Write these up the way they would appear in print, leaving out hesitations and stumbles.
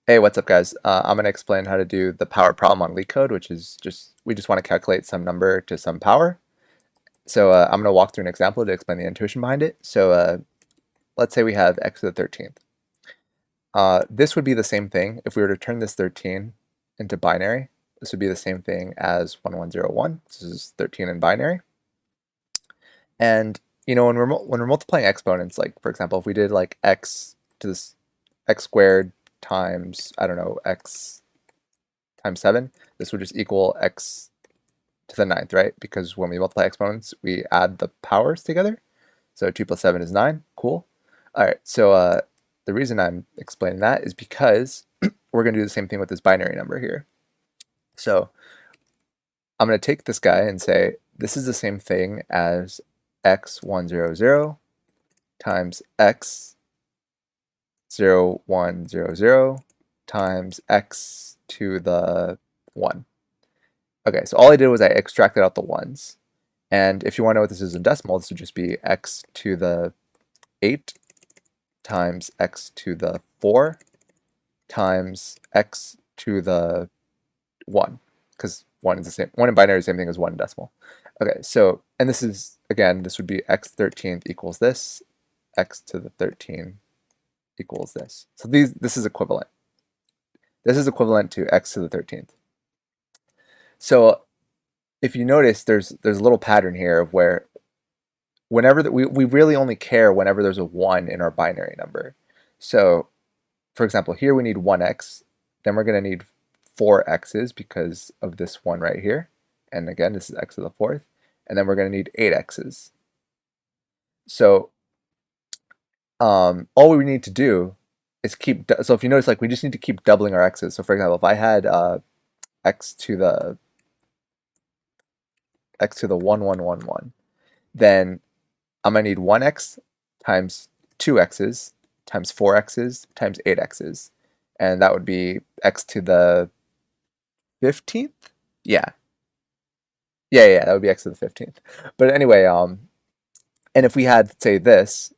Hey, what's up, guys? I'm going to explain how to do the power problem on Leetcode, which is we just want to calculate some number to some power. So I'm going to walk through an example to explain the intuition behind it. So let's say we have x to the 13th. This would be the same thing if we were to turn this 13 into binary. This would be the same thing as 1101. This is 13 in binary. And when we're multiplying exponents, like for example, if we did like x to this x squared times, I don't know, x times 7, this would just equal x to the ninth, right? Because when we multiply exponents, we add the powers together. So 2 plus 7 is 9. Cool. All right, so the reason I'm explaining that is because we're going to do the same thing with this binary number here. So I'm going to take this guy and say this is the same thing as x100 times x0100 times x to the 1. Okay, so all I did was I extracted out the ones. And if you want to know what this is in decimal, this would just be x to the 8 times x to the 4 times x to the 1, because 1 is the same. 1 in binary is the same thing as 1 in decimal. Okay, so, and this is, again, this would be x 13th equals this, x to the 13 equals this. So this is equivalent. This is equivalent to x to the 13th. So if you notice, there's a little pattern here of where whenever we really only care whenever there's a 1 in our binary number. So for example, here we need 1x, then we're going to need 4 x's because of this one right here. And again, this is x to the 4th. And then we're going to need 8 x's. So all we need to do is so if you notice, like, we just need to keep doubling our x's. So for example, if I had x to the 1111, then I'm going to need 1x times 2x's times 4x's times 8x's. And that would be x to the 15th? Yeah. Yeah, that would be x to the 15th. But anyway, and if we had, say, this,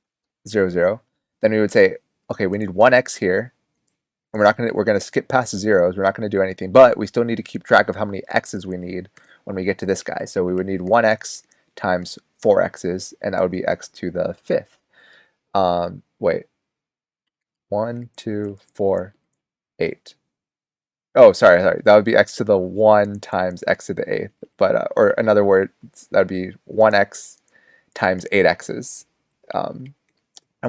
0, 0, then we would say, okay, we need 1x here, and we're gonna skip past the zeros, we're not gonna do anything, but we still need to keep track of how many x's we need when we get to this guy. So we would need 1x times 4 x's, and that would be x to the 5th. Wait. 1, 2, 4, 8. Oh, sorry. That would be x to the 1 times x to the 8th. But, or in other words, that would be 1x times 8x's. And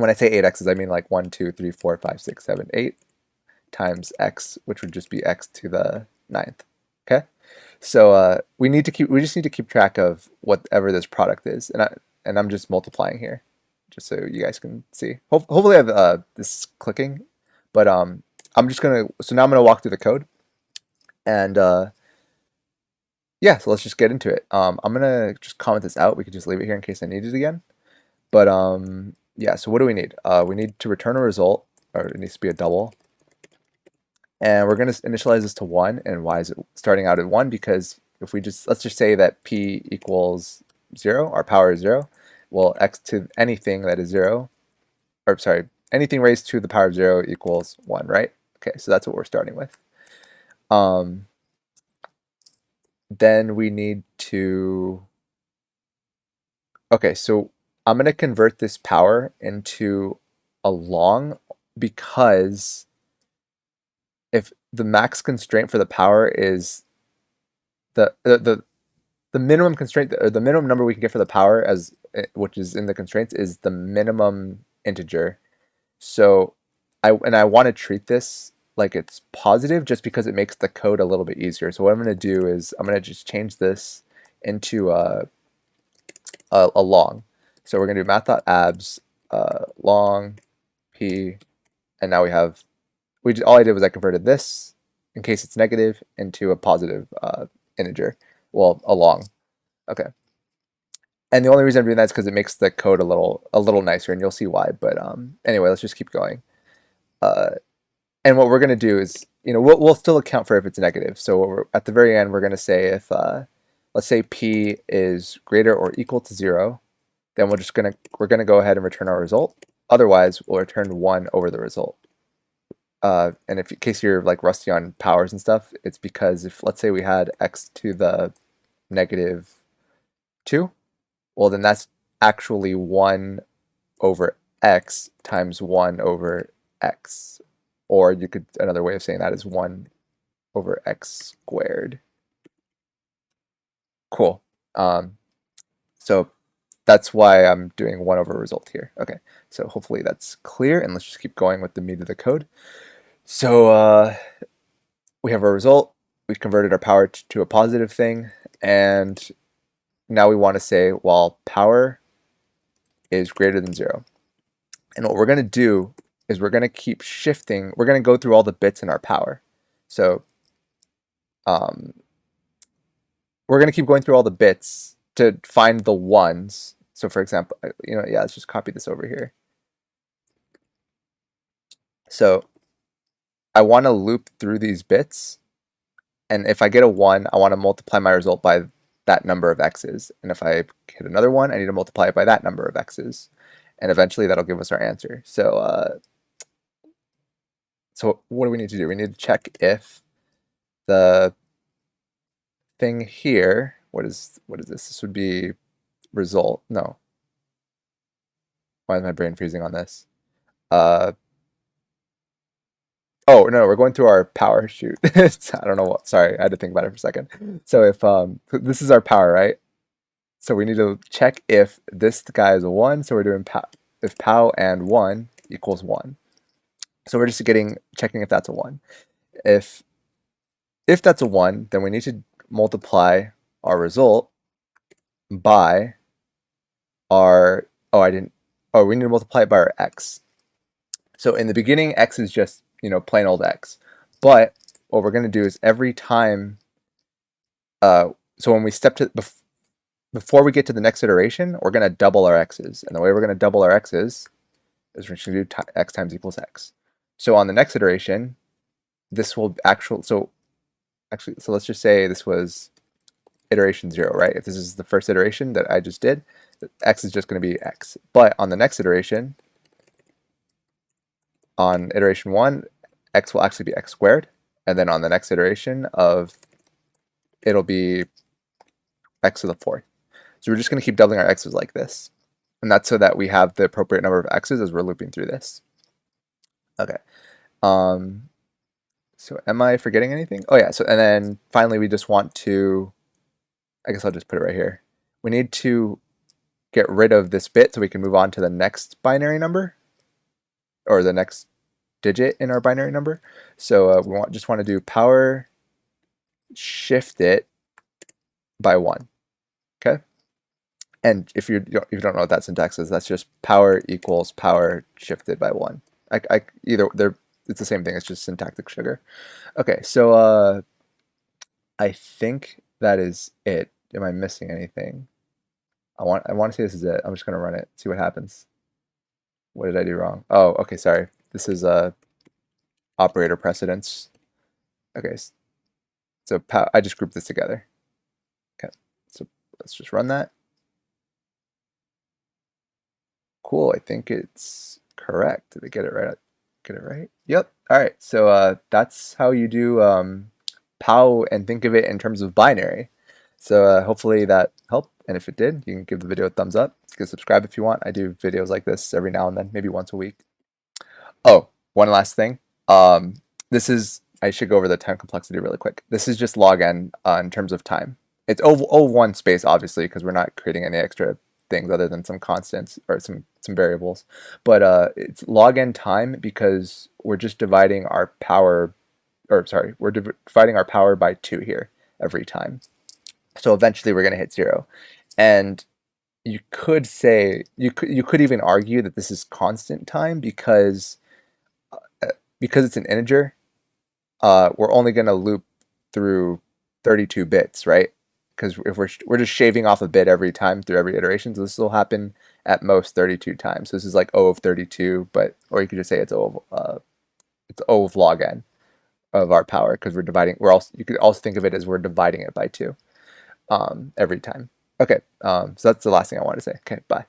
when I say 8x's, I mean like 1, 2, 3, 4, 5, 6, 7, 8 times x, which would just be x to the 9th. Okay? So we just need to keep track of whatever this product is. And I'm just multiplying here, just so you guys can see. Hopefully I have this clicking. But I'm just gonna, so now I'm gonna walk through the code. And yeah, so let's just get into it. I'm gonna just comment this out. We could just leave it here in case I need it again. But yeah, so what do we need? We need to return a result, or it needs to be a double. And we're gonna initialize this to 1. And why is it starting out at 1? Because if we let's just say that p equals 0, our power is 0. Well, x to anything that is 0, or sorry, anything raised to the power of 0 equals 1, right? Okay, so that's what we're starting with. Then we need to, okay, so I'm going to convert this power into a long, because if the max constraint for the power is the minimum constraint, or the minimum number we can get for the power, as which is in the constraints, is the minimum integer. So I want to treat this like it's positive, just because it makes the code a little bit easier. So what I'm going to do is I'm going to just change this into a long. So we're going to do math.abs long p, and now we have, all I did was I converted this, in case it's negative, into a positive integer. Well, a long. Okay. And the only reason I'm doing that is because it makes the code a little nicer, and you'll see why. But anyway, let's just keep going. And what we're going to do is, we'll still account for if it's negative. So at the very end, we're going to say if, let's say p is greater or equal to 0, then we're going to go ahead and return our result. Otherwise, we'll return 1 over the result. and if in case you're like rusty on powers and stuff, it's because if let's say we had x to the -2, well then that's actually 1 over x times 1 over x. Or you could, another way of saying that is 1 over x squared. Cool. So that's why I'm doing 1 over result here. Okay, so hopefully that's clear, and let's just keep going with the meat of the code. So we have our result, we've converted our power to a positive thing, and now we want to say, well, power is greater than 0. And what we're going to do is we're going to keep shifting, we're going to go through all the bits in our power. So we're going to keep going through all the bits to find the ones. So for example, yeah, let's just copy this over here. So I want to loop through these bits, and if I get a 1, I want to multiply my result by that number of x's. And if I hit another 1, I need to multiply it by that number of x's. And eventually that'll give us our answer. So so what do we need to do? We need to check if the thing here, what is this? This would be result. No. Why is my brain freezing on this? Oh no, we're going through our power shoot. I don't know what. Sorry, I had to think about it for a second. So if this is our power, right? So we need to check if this guy is a 1. So we're doing if pow and 1 equals 1. So we're just checking if that's a 1. If that's a 1, then we need to multiply our result by our we need to multiply it by our x. So in the beginning, x is just plain old x. But what we're going to do is every time, so when we step to before we get to the next iteration, we're going to double our x's. And the way we're going to double our x's is we're just going to do x times equals x. So on the next iteration, this will so let's just say this was iteration 0, right? If this is the first iteration that I just did, x is just going to be x. But on the next iteration, on iteration 1, x will actually be x squared. And then on the next iteration it'll be x to the 4th. So we're just going to keep doubling our x's like this. And that's so that we have the appropriate number of x's as we're looping through this. Okay. So am I forgetting anything? Oh yeah, so and then finally we just want to, I guess I'll just put it right here. We need to get rid of this bit so we can move on to the next binary number, or the next digit in our binary number. So we just want to do power shift it by 1. Okay. And if you don't know what that syntax is, that's just power equals power shifted by 1. It's the same thing. It's just syntactic sugar. Okay, so I think that is it. Am I missing anything? I want to say this is it. I'm just gonna run it, see what happens. What did I do wrong? Oh, okay, sorry. This is operator precedence. Okay, so I just grouped this together. Okay, so let's just run that. Cool, I think it's correct. Did I get it right? Get it right? Yep. All right, so that's how you do POW and think of it in terms of binary. So hopefully that helped, and if it did, you can give the video a thumbs up. You can subscribe if you want. I do videos like this every now and then, maybe once a week. Oh, one last thing. I should go over the time complexity really quick. This is just log n in terms of time. It's O1 space, obviously, because we're not creating any extra things other than some constants or some variables. But it's log n time because we're just dividing our power, we're dividing our power by 2 here every time. So eventually we're going to hit 0. And you could say, you could even argue that this is constant time because it's an integer. We're only going to loop through 32 bits, right? Because if we're just shaving off a bit every time through every iteration, so this will happen at most 32 times. So this is like O of 32, or you could just say it's O of log n of our power, because we're dividing. You could also think of it as we're dividing it by 2 every time. Okay, so that's the last thing I wanted to say. Okay, bye.